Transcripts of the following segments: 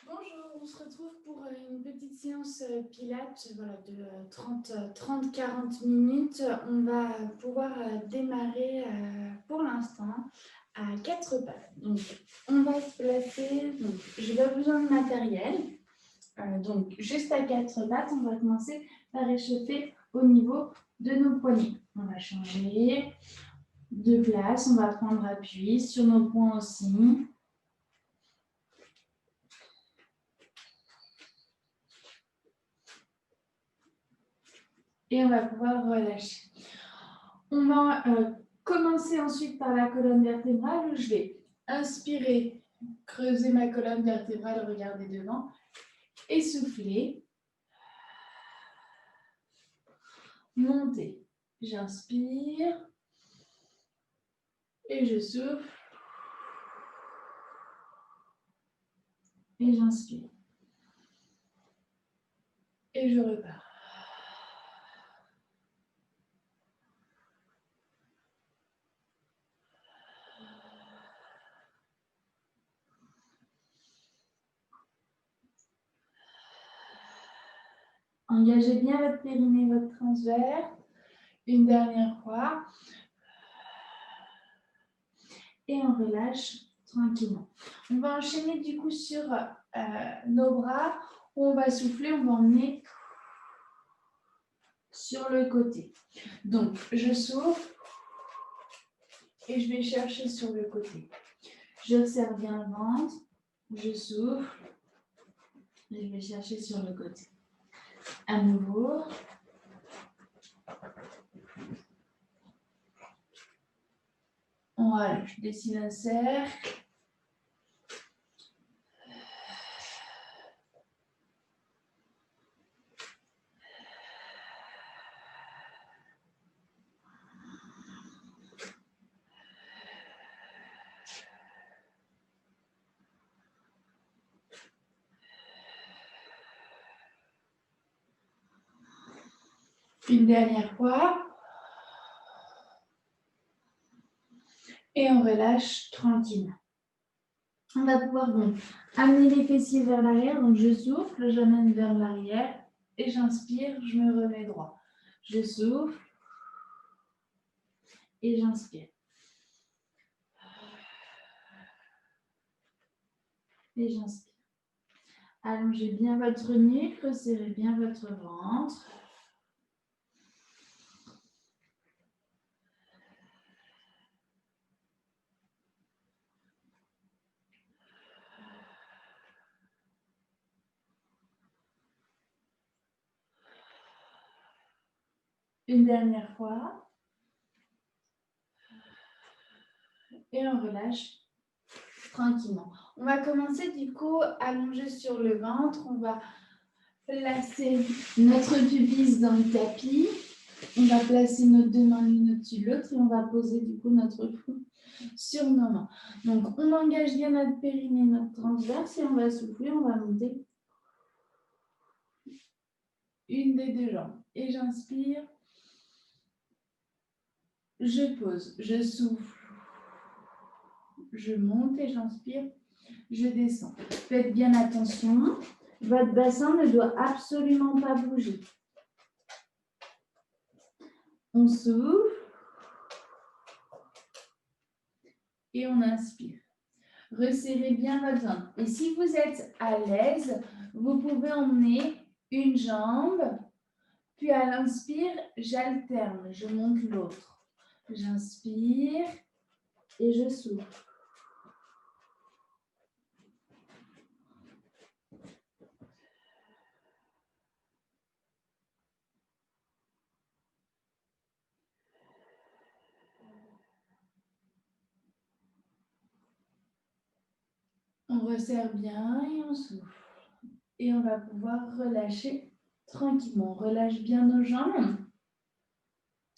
Bonjour, on se retrouve pour une petite séance Pilates voilà, de 30-40 minutes. On va pouvoir démarrer pour l'instant à 4 pattes. Donc, on va se placer. Donc, je n'ai pas besoin de matériel. Donc, juste à 4 pattes, on va commencer par échauffer au niveau de nos poignets. On va changer de place. On va prendre appui sur nos poings aussi. Et on va pouvoir relâcher. On va commencer ensuite par la colonne vertébrale où je vais inspirer, creuser ma colonne vertébrale, regarder devant, et souffler, monter. J'inspire et je souffle et j'inspire et je repars. Engagez bien votre périnée, votre transverse. Une dernière fois. Et on relâche tranquillement. On va enchaîner du coup sur nos bras. Où on va souffler, on va emmener sur le côté. Donc, je souffle et je vais chercher sur le côté. Je resserre bien le ventre, je souffle et je vais chercher sur le côté. À nouveau. Voilà, je dessine un cercle. Une dernière fois. Et on relâche tranquillement. On va pouvoir donc amener les fessiers vers l'arrière. Donc je souffle, j'amène vers l'arrière et j'inspire, je me remets droit. Je souffle et j'inspire. Et j'inspire. Allongez bien votre nuque, resserrez bien votre ventre. Une dernière fois. Et on relâche tranquillement. On va commencer du coup à allonger sur le ventre. On va placer notre pubis dans le tapis. On va placer nos deux mains l'une au-dessus de l'autre et on va poser du coup notre front sur nos mains. Donc on engage bien notre périnée, notre transverse et on va souffler, on va monter une des deux jambes. Et j'inspire, je pose, je souffle, je monte et j'inspire, je descends. Faites bien attention, votre bassin ne doit absolument pas bouger. On souffle et on inspire. Resserrez bien votre ventre. Et si vous êtes à l'aise, vous pouvez emmener une jambe, puis à l'inspire, j'alterne, je monte l'autre. J'inspire et je souffle. On resserre bien et on souffle. Et on va pouvoir relâcher tranquillement. On relâche bien nos jambes.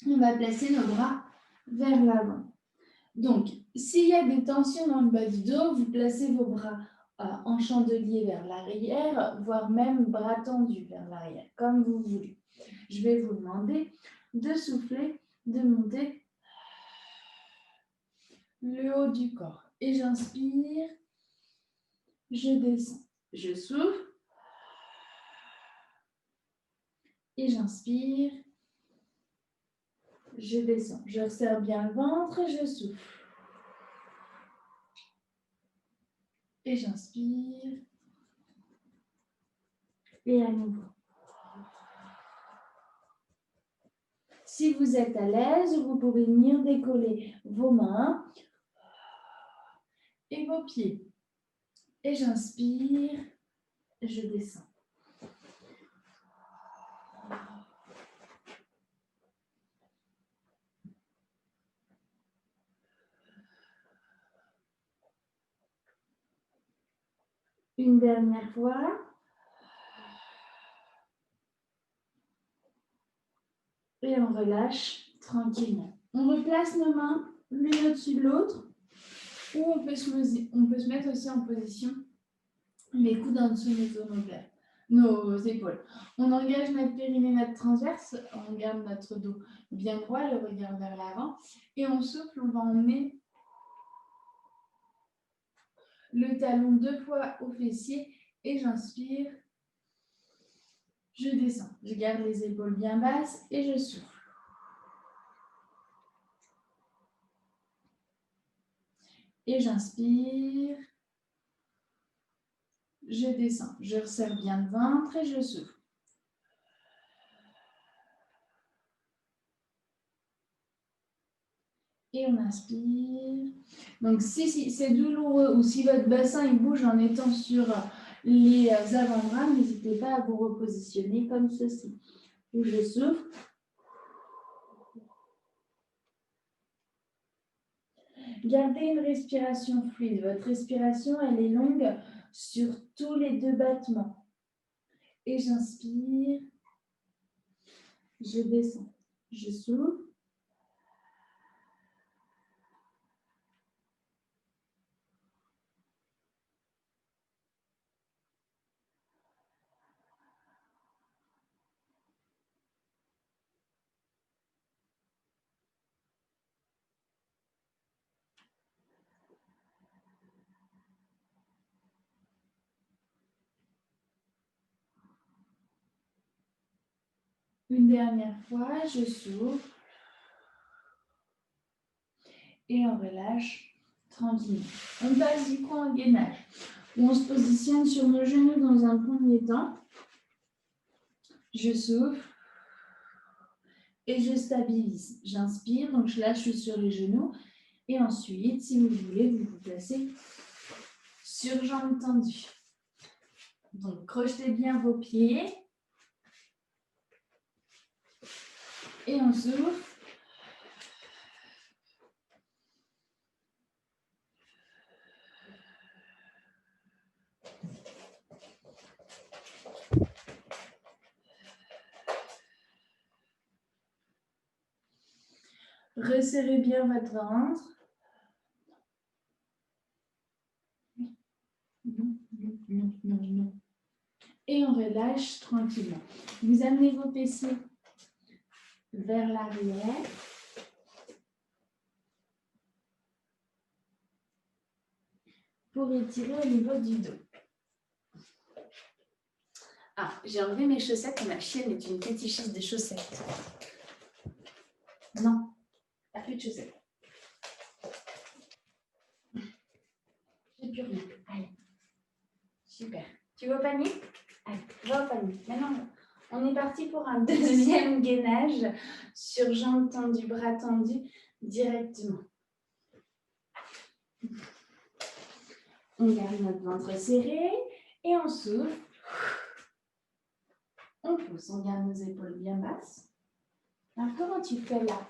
On va placer nos bras vers l'avant. Donc, s'il y a des tensions dans le bas du dos, vous placez vos bras en chandelier vers l'arrière, voire même bras tendus vers l'arrière, comme vous voulez. Je vais vous demander de souffler, de monter le haut du corps. Et j'inspire, je descends. Je souffle. Et j'inspire. Je descends. Je resserre bien le ventre et je souffle. Et j'inspire. Et à nouveau. Si vous êtes à l'aise, vous pouvez venir décoller vos mains et vos pieds. Et j'inspire, je descends. Une dernière fois. Et on relâche tranquillement. On replace nos mains l'une au-dessus de l'autre. Ou on peut se mettre aussi en position, les coudes en dessous de nos épaules. On engage notre périnée, notre transverse, on garde notre dos bien droit, le regard vers l'avant. Et on souffle, on va emmener le talon 2 fois au fessier. Et j'inspire, je descends. Je garde les épaules bien basses et je souffle. Et j'inspire. Je descends. Je resserre bien le ventre et je souffle. Et on inspire. Donc, si c'est douloureux ou si votre bassin il bouge en étant sur les avant-bras, n'hésitez pas à vous repositionner comme ceci. Où je souffle. Gardez une respiration fluide. Votre respiration, elle est longue sur tous les 2 battements. Et j'inspire. Je descends. Je souffle. Une dernière fois, je souffle. Et on relâche tranquillement. On passe du coup en gainage, où on se positionne sur nos genoux dans un premier temps. Je souffle et je stabilise. J'inspire, donc je lâche sur les genoux. Et ensuite, si vous voulez, vous vous placez sur jambes tendues. Donc, crochetez bien vos pieds. Et on souffle. Resserrez bien votre ventre. Non. Et on relâche tranquillement. Vous amenez vos fessiers vers l'arrière. Pour étirer au niveau du dos. Ah, j'ai enlevé mes chaussettes et ma chienne est une fétichiste des chaussettes. Non, pas plus de chaussettes. J'ai plus rien. Allez. Super. Tu vas au panier? Allez, va au panier. Maintenant, on est parti pour un deuxième gainage sur jambes tendues, bras tendus directement. On garde notre ventre serré et on souffle. On pousse, on garde nos épaules bien basses. Alors, comment tu fais là?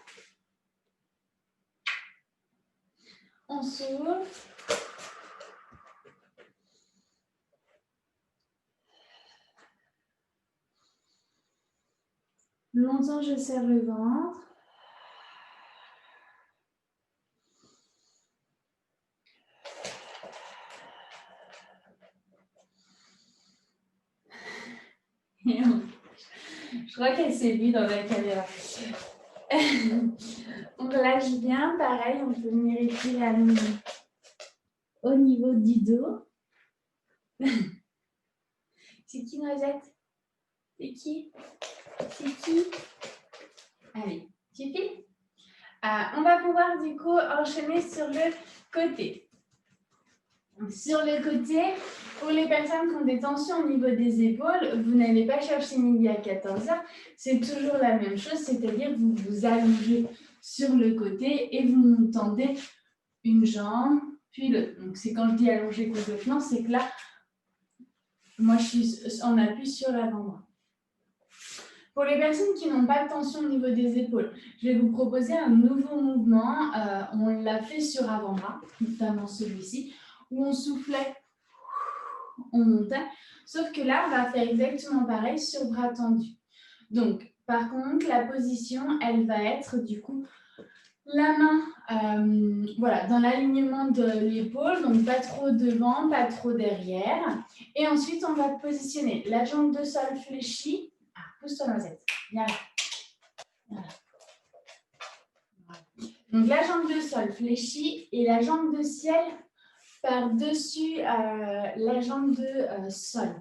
On souffle. Longtemps, je serre le ventre. Je crois qu'elle s'est vue dans la caméra. On relâche bien, pareil, on peut venir étirer à nouveau au niveau du dos. C'est qui, Noisette? C'est qui? C'est qui? Allez, tu files. On va pouvoir du coup enchaîner sur le côté. Sur le côté, pour les personnes qui ont des tensions au niveau des épaules, vous n'allez pas chercher midi à 14h, c'est toujours la même chose, c'est-à-dire vous vous allongez sur le côté et vous tendez une jambe, puis l'autre. Donc c'est quand je dis allonger complètement, c'est que là, moi je suis en appui sur l'avant-bras. Pour les personnes qui n'ont pas de tension au niveau des épaules, je vais vous proposer un nouveau mouvement. On l'a fait sur avant-bras, notamment celui-ci, où on soufflait, on montait. Sauf que là, on va faire exactement pareil sur bras tendus. Donc, par contre, la position, elle va être du coup la main voilà, dans l'alignement de l'épaule, donc pas trop devant, pas trop derrière. Et ensuite, on va positionner la jambe de sol fléchie. Ah, pousse-toi, Noisette. Viens là. Voilà. Donc la jambe de sol fléchie et la jambe de ciel par-dessus la jambe de sol.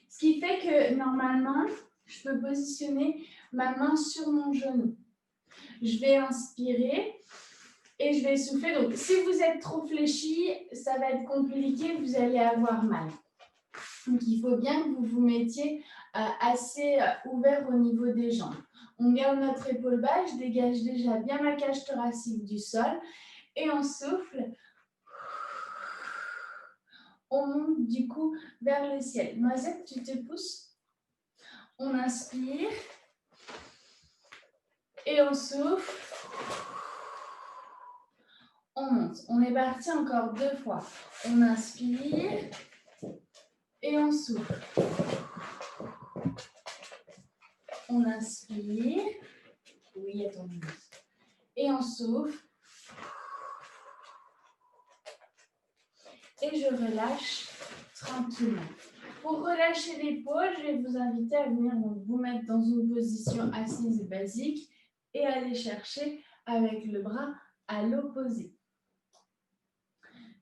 Ce qui fait que normalement, je peux positionner ma main sur mon genou. Je vais inspirer et je vais souffler. Donc si vous êtes trop fléchi, ça va être compliqué, vous allez avoir mal. Donc il faut bien que vous vous mettiez assez ouvert au niveau des jambes. On garde notre épaule bas, je dégage déjà bien ma cage thoracique du sol et on souffle. On monte du coup vers le ciel. Noisette, tu te pousses. On inspire et on souffle. On monte. On est parti encore 2 fois. On inspire et on souffle. On inspire. Oui, attends. Et on souffle. Et je relâche tranquillement. Pour relâcher l'épaule, je vais vous inviter à venir vous mettre dans une position assise basique et aller chercher avec le bras à l'opposé.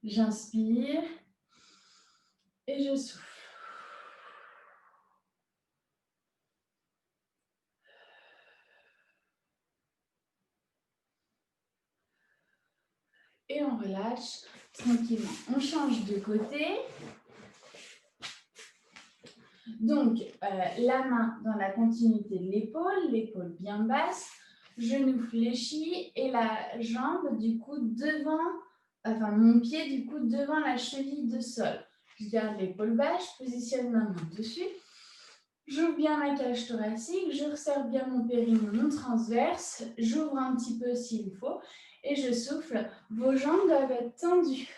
J'inspire et je souffle. Et on relâche tranquillement. On change de côté. Donc, la main dans la continuité de l'épaule bien basse, genou fléchi et la jambe du coup devant, enfin mon pied du coup devant la cheville de sol. Je garde l'épaule basse, je positionne ma main dessus. J'ouvre bien ma cage thoracique, je resserre bien mon périnée non transverse, j'ouvre un petit peu s'il faut et je souffle. Vos jambes doivent être tendues.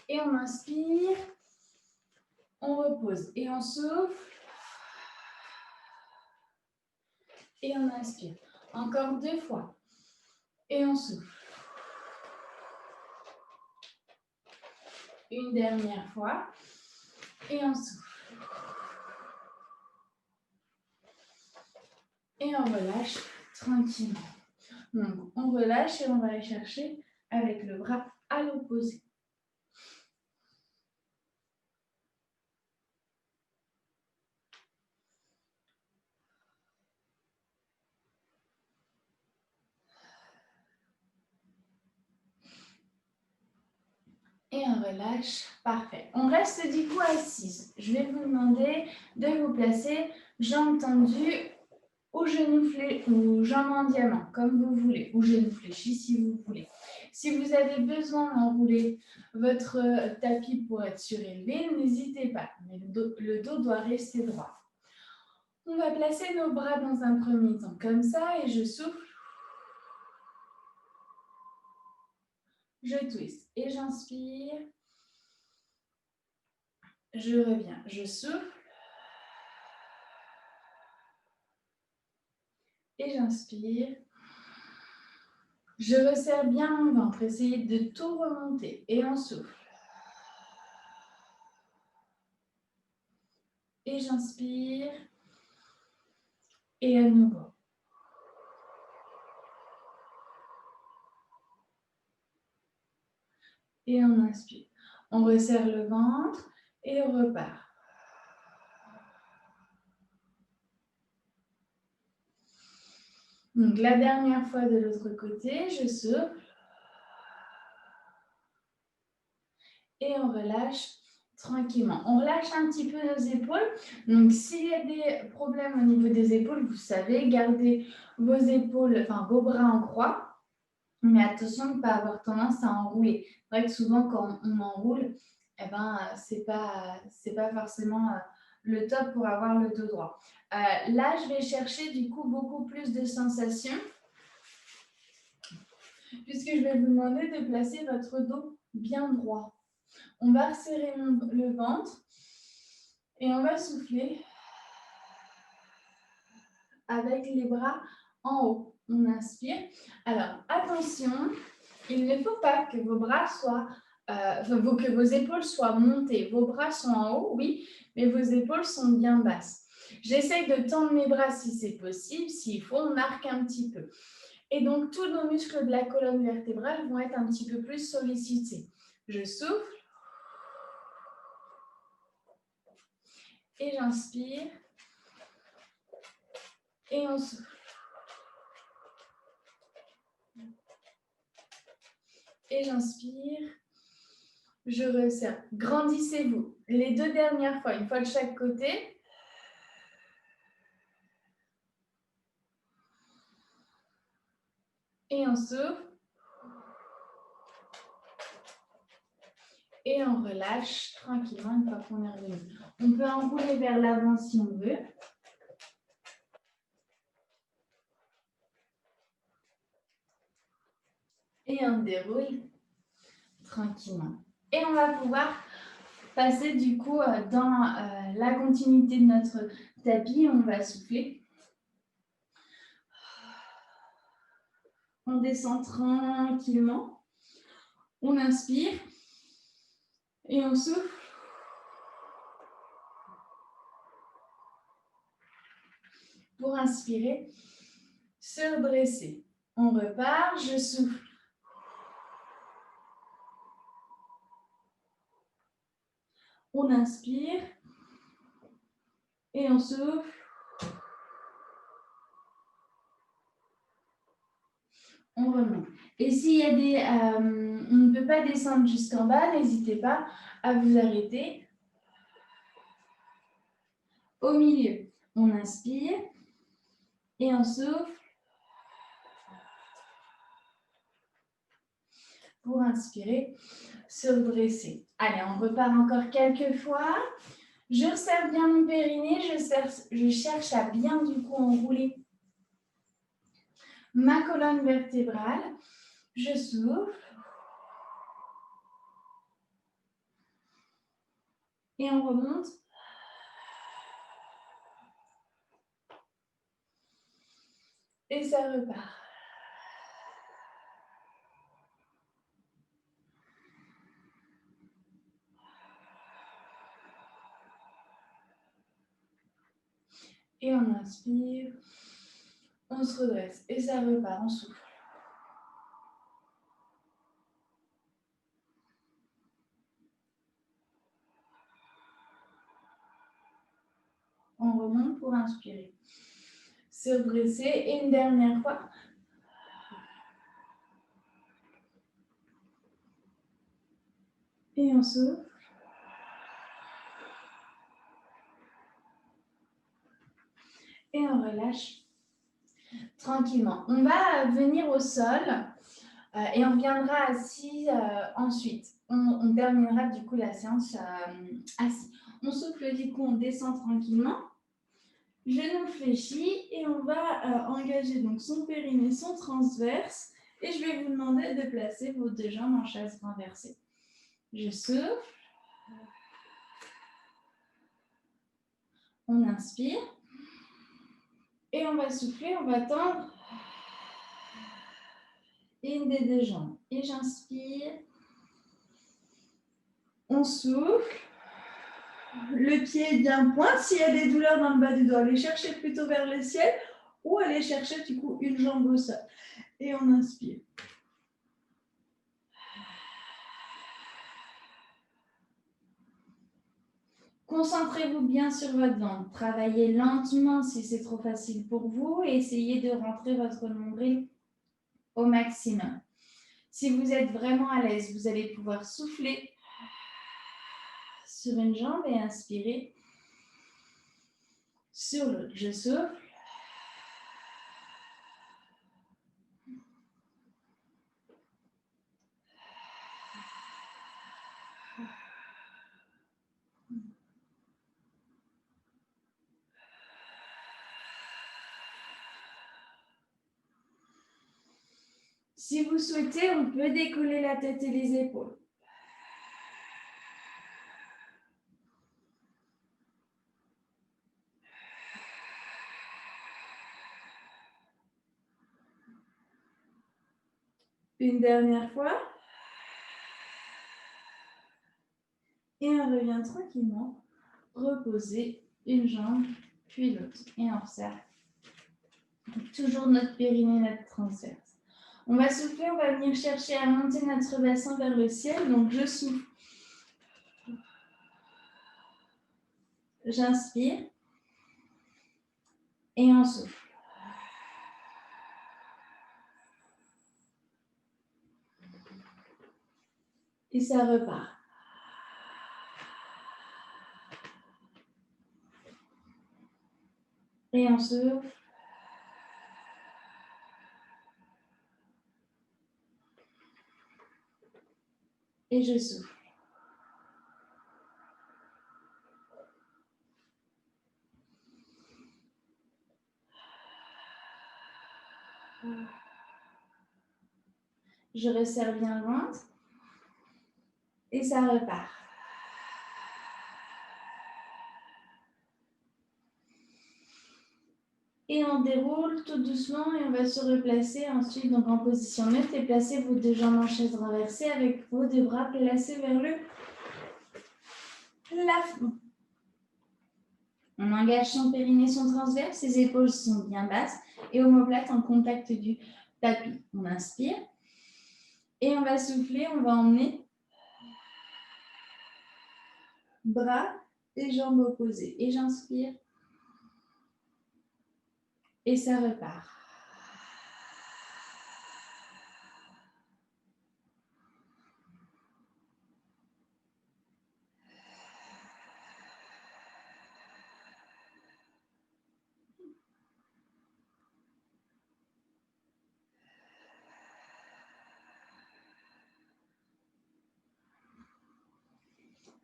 Et on inspire, on repose et on souffle. Et on inspire. Encore 2 fois. Et on souffle. Une dernière fois. Et on souffle. Et on relâche tranquillement. Donc, on relâche et on va aller chercher avec le bras à l'opposé. Et on relâche. Parfait. On reste du coup assise. Je vais vous demander de vous placer jambes tendues ou genoux ou jambes en diamant, comme vous voulez, ou genoux fléchis si vous voulez. Si vous avez besoin d'enrouler votre tapis pour être surélevé, n'hésitez pas, mais le dos doit rester droit. On va placer nos bras dans un premier temps comme ça et je souffle. Je twist et j'inspire. Je reviens, je souffle. Et j'inspire. Je resserre bien mon ventre, essayez de tout remonter et on souffle. Et j'inspire. Et à nouveau. Et on inspire. On resserre le ventre et on repart. Donc, la dernière fois de l'autre côté, je souffle. Et on relâche tranquillement. On relâche un petit peu nos épaules. Donc, s'il y a des problèmes au niveau des épaules, vous savez, gardez vos épaules, enfin vos bras en croix. Mais attention de ne pas avoir tendance à enrouler. C'est vrai que souvent, quand on enroule, eh ben, c'est pas forcément le top pour avoir le dos droit. Là, je vais chercher du coup beaucoup plus de sensations, puisque je vais vous demander de placer votre dos bien droit. On va resserrer le ventre et on va souffler avec les bras en haut. On inspire. Alors, attention, il ne faut pas que vos bras soient, que vos épaules soient montées. Vos bras sont en haut, oui, mais vos épaules sont bien basses. J'essaye de tendre mes bras si c'est possible. S'il faut, on arque un petit peu. Et donc, tous nos muscles de la colonne vertébrale vont être un petit peu plus sollicités. Je souffle. Et j'inspire. Et on souffle. Et j'inspire. Je resserre. Grandissez-vous. Les 2 dernières fois, une fois de chaque côté. Et on souffle. Et on relâche tranquillement une fois qu'on est revenu. On peut enrouler vers l'avant si on veut. Et on déroule tranquillement. Et on va pouvoir passer du coup dans la continuité de notre tapis. On va souffler. On descend tranquillement. On inspire. Et on souffle. Pour inspirer, se redresser. On repart, je souffle. On inspire. Et on souffle. On remonte. Et s'il y a on ne peut pas descendre jusqu'en bas, n'hésitez pas à vous arrêter. Au milieu, on inspire et on souffle pour inspirer, se redresser. Allez, on repart encore quelques fois. Je resserre bien mon périnée, je cherche à bien du coup enrouler ma colonne vertébrale. Je souffle. Et on remonte. Et ça repart. Et on inspire. On se redresse. Et ça repart, on souffle. On remonte pour inspirer. Se redresser et une dernière fois. Et on souffle. Et on relâche tranquillement. On va venir au sol et on reviendra assis ensuite. On terminera du coup la séance assis. On souffle du coup, on descend tranquillement. Genou fléchi et on va engager donc son périnée, son transverse. Et je vais vous demander de placer vos 2 jambes en chaise renversée. Je souffle. On inspire. Et on va souffler, on va tendre une des 2 jambes. Et j'inspire. On souffle. Le pied est bien pointe. S'il y a des douleurs dans le bas du dos, allez chercher plutôt vers le ciel ou allez chercher du coup une jambe au sol. Et on inspire. Concentrez-vous bien sur votre ventre. Travaillez lentement si c'est trop facile pour vous et essayez de rentrer votre nombril au maximum. Si vous êtes vraiment à l'aise, vous allez pouvoir souffler sur une jambe et inspirer sur l'autre. Je souffle. Si vous souhaitez, on peut décoller la tête et les épaules. Une dernière fois. Et on revient tranquillement reposer une jambe, puis l'autre. Et on resserre. Toujours notre périnée, notre transverse. On va souffler, on va venir chercher à monter notre bassin vers le ciel. Donc, je souffle. J'inspire. Et on souffle. Et ça repart. Et on souffle. Et je souffle. Je resserre bien le ventre. Et ça repart. Et on déroule tout doucement et on va se replacer ensuite donc en position neutre et placez vos deux jambes en chaise renversée avec vos deux bras placés vers le plafond. On engage son périnée, son transverse, ses épaules sont bien basses et omoplate en contact du tapis. On inspire et on va souffler, on va emmener bras et jambes opposées. Et j'inspire et ça repart.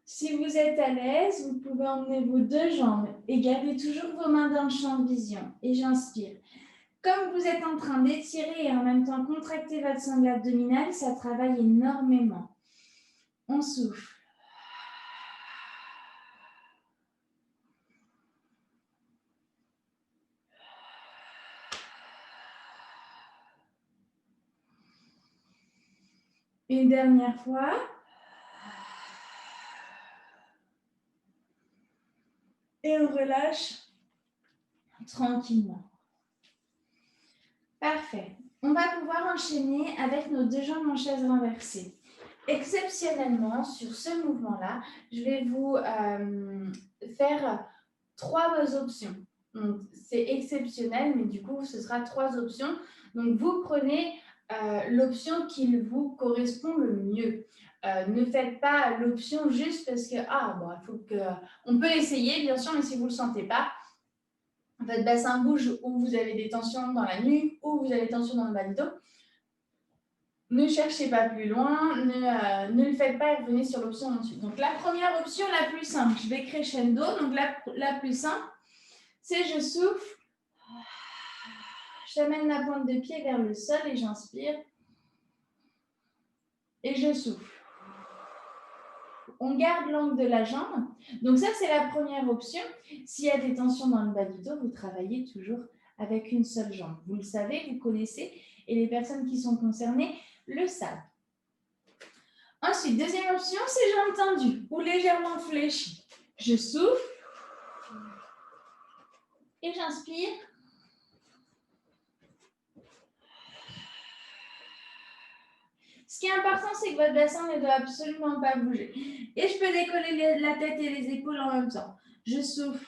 Si vous êtes à l'aise, vous pouvez emmener vos deux jambes et gardez toujours vos mains dans le champ de vision. Et j'inspire. Comme vous êtes en train d'étirer et en même temps contracter votre sangle abdominale, ça travaille énormément. On souffle. Une dernière fois. Et on relâche tranquillement. Parfait. On va pouvoir enchaîner avec nos deux jambes en chaise renversée. Exceptionnellement, sur ce mouvement-là, je vais vous faire trois options. C'est exceptionnel, mais du coup, ce sera trois options. Donc, vous prenez l'option qui vous correspond le mieux. Ne faites pas l'option juste parce que, il faut que... On peut essayer, bien sûr, mais si vous ne le sentez pas, votre bassin bouge ou vous avez des tensions dans la nuque ou vous avez des tensions dans le bas du dos. Ne cherchez pas plus loin, ne le faites pas et revenez sur l'option ensuite. Donc, la première option, la plus simple, je vais crescendo. Donc, la plus simple, c'est je souffle, j'amène la pointe de pied vers le sol et j'inspire. Et je souffle. On garde l'angle de la jambe. Donc, ça, c'est la première option. S'il y a des tensions dans le bas du dos, vous travaillez toujours avec une seule jambe. Vous le savez, vous connaissez, et les personnes qui sont concernées le savent. Ensuite, deuxième option, c'est jambes tendues ou légèrement fléchies. Je souffle et j'inspire. Ce qui est important, c'est que votre bassin ne doit absolument pas bouger. Et je peux décoller la tête et les épaules en même temps. Je souffle.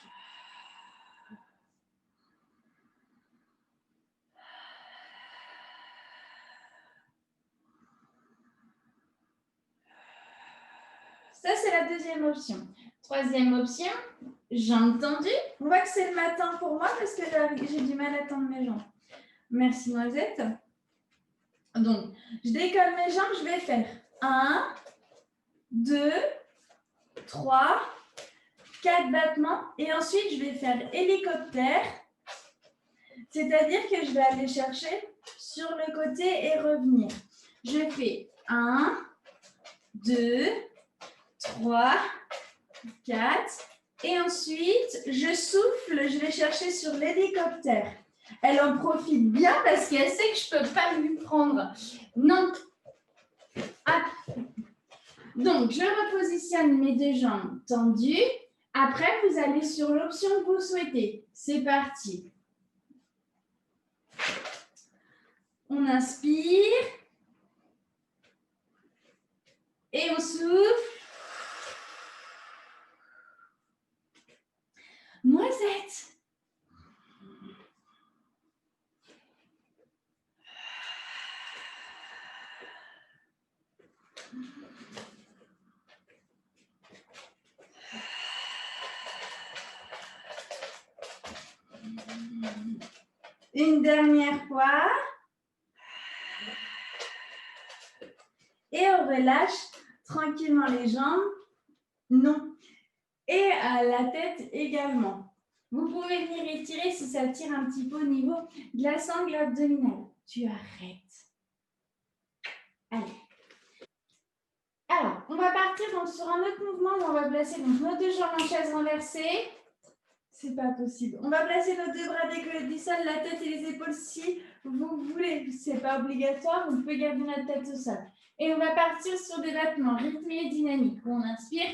Ça, c'est la deuxième option. Troisième option, jambes tendues. On voit que c'est le matin pour moi parce que j'ai du mal à tendre mes jambes. Merci, Noisette. Donc, je décolle mes jambes, je vais faire 1, 2, 3, 4 battements. Et ensuite, je vais faire hélicoptère. C'est-à-dire que je vais aller chercher sur le côté et revenir. Je fais 1, 2, 3, 4. Et ensuite, je souffle, je vais chercher sur l'hélicoptère. Elle en profite bien parce qu'elle sait que je ne peux pas lui prendre. Non. Ah. Donc, je repositionne mes deux jambes tendues. Après, vous allez sur l'option que vous souhaitez. C'est parti. On inspire. Et on souffle. Noisette. Une dernière fois. Et on relâche tranquillement les jambes. Non. Et la tête également. Vous pouvez venir étirer si ça tire un petit peu au niveau de la sangle abdominale. Tu arrêtes. Allez. Alors, on va partir donc sur un autre mouvement où on va placer donc, nos deux jambes en chaise renversée. C'est pas possible. On va placer nos deux bras décollés du sol, la tête et les épaules si vous voulez. C'est pas obligatoire, vous pouvez garder notre tête au sol. Et on va partir sur des battements rythmés et dynamiques. On inspire.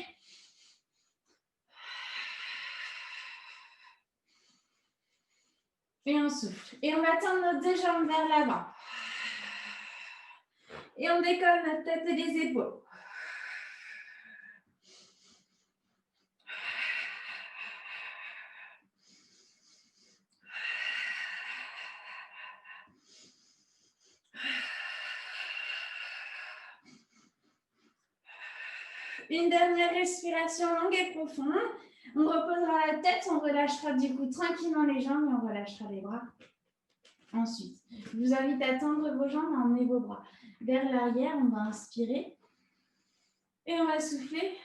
Et on souffle. Et on va tendre nos deux jambes vers l'avant. Et on décolle notre tête et les épaules. Une dernière respiration longue et profonde. On reposera la tête, on relâchera du coup tranquillement les jambes et on relâchera les bras. Ensuite, je vous invite à tendre vos jambes, à emmener vos bras vers l'arrière. On va inspirer et on va souffler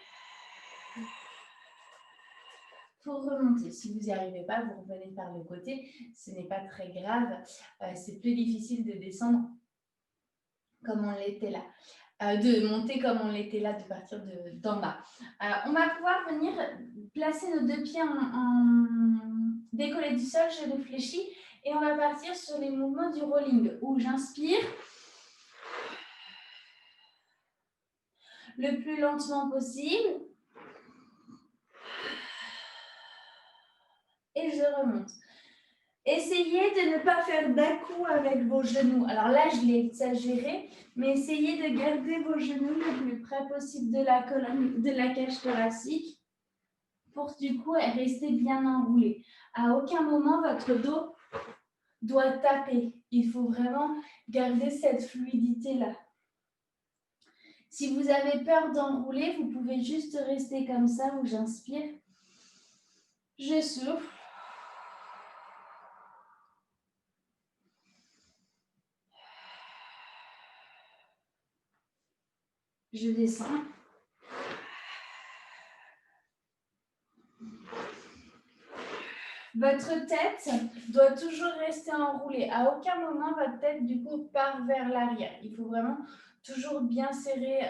pour remonter. Si vous n'y arrivez pas, vous revenez par le côté. Ce n'est pas très grave. C'est plus difficile de descendre comme on l'était là. De monter comme on l'était là, de partir d'en bas. On va pouvoir venir placer nos deux pieds en décollé du sol, je réfléchis, et on va partir sur les mouvements du rolling, où j'inspire le plus lentement possible, et je remonte. Essayez de ne pas faire d'un-coup avec vos genoux. Alors là, je l'ai exagéré, mais essayez de garder vos genoux le plus près possible de la colonne, de la cage thoracique pour du coup rester bien enroulé. À aucun moment, votre dos doit taper. Il faut vraiment garder cette fluidité-là. Si vous avez peur d'enrouler, vous pouvez juste rester comme ça où j'inspire. Je souffle. Je descends. Votre tête doit toujours rester enroulée. À aucun moment, votre tête, du coup, part vers l'arrière. Il faut vraiment toujours bien serrer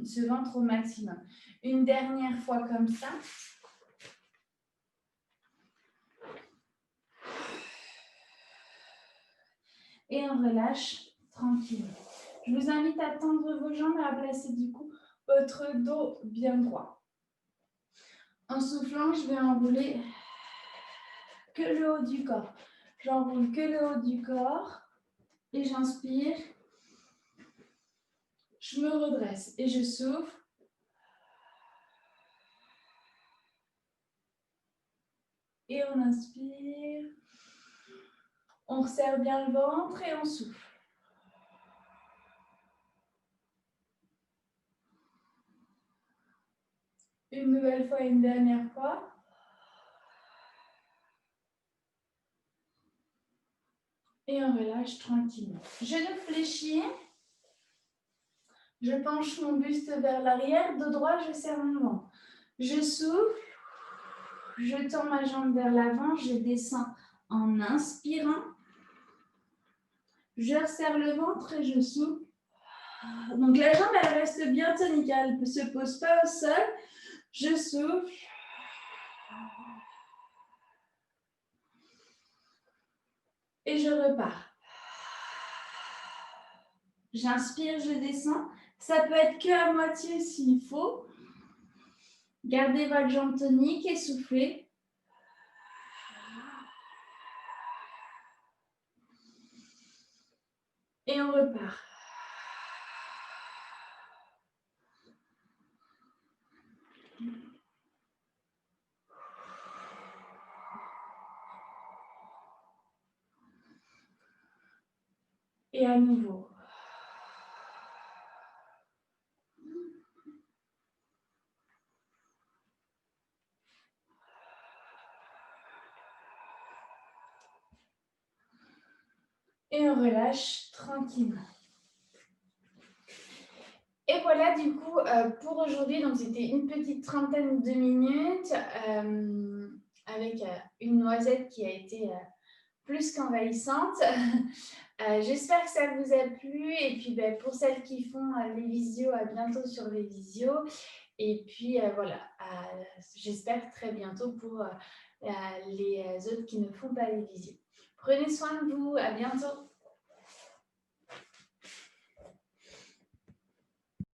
ce ventre au maximum. Une dernière fois comme ça. Et on relâche tranquillement. Je vous invite à tendre vos jambes et à placer du coup votre dos bien droit. En soufflant, je vais enrouler que le haut du corps. J'enroule que le haut du corps et j'inspire. Je me redresse et je souffle. Et on inspire. On resserre bien le ventre et on souffle. Une nouvelle fois, une dernière fois. Et on relâche tranquillement. Genou fléchi. Je penche mon buste vers l'arrière. Dos droit, je serre mon ventre. Je souffle. Je tends ma jambe vers l'avant. Je descends en inspirant. Je resserre le ventre et je souffle. Donc la jambe, elle reste bien tonique. Elle ne se pose pas au sol. Je souffle. Et je repars. J'inspire, je descends. Ça peut être que à moitié s'il faut. Gardez votre jambe tonique et soufflez. Et on repart. Et à nouveau. Et on relâche tranquillement. Et voilà du coup pour aujourd'hui, donc c'était une petite trentaine de minutes avec une noisette qui a été plus qu'envahissante. J'espère que ça vous a plu et puis pour celles qui font les visios, à bientôt sur les visios. Et puis voilà, j'espère très bientôt pour les autres qui ne font pas les visios. Prenez soin de vous, à bientôt.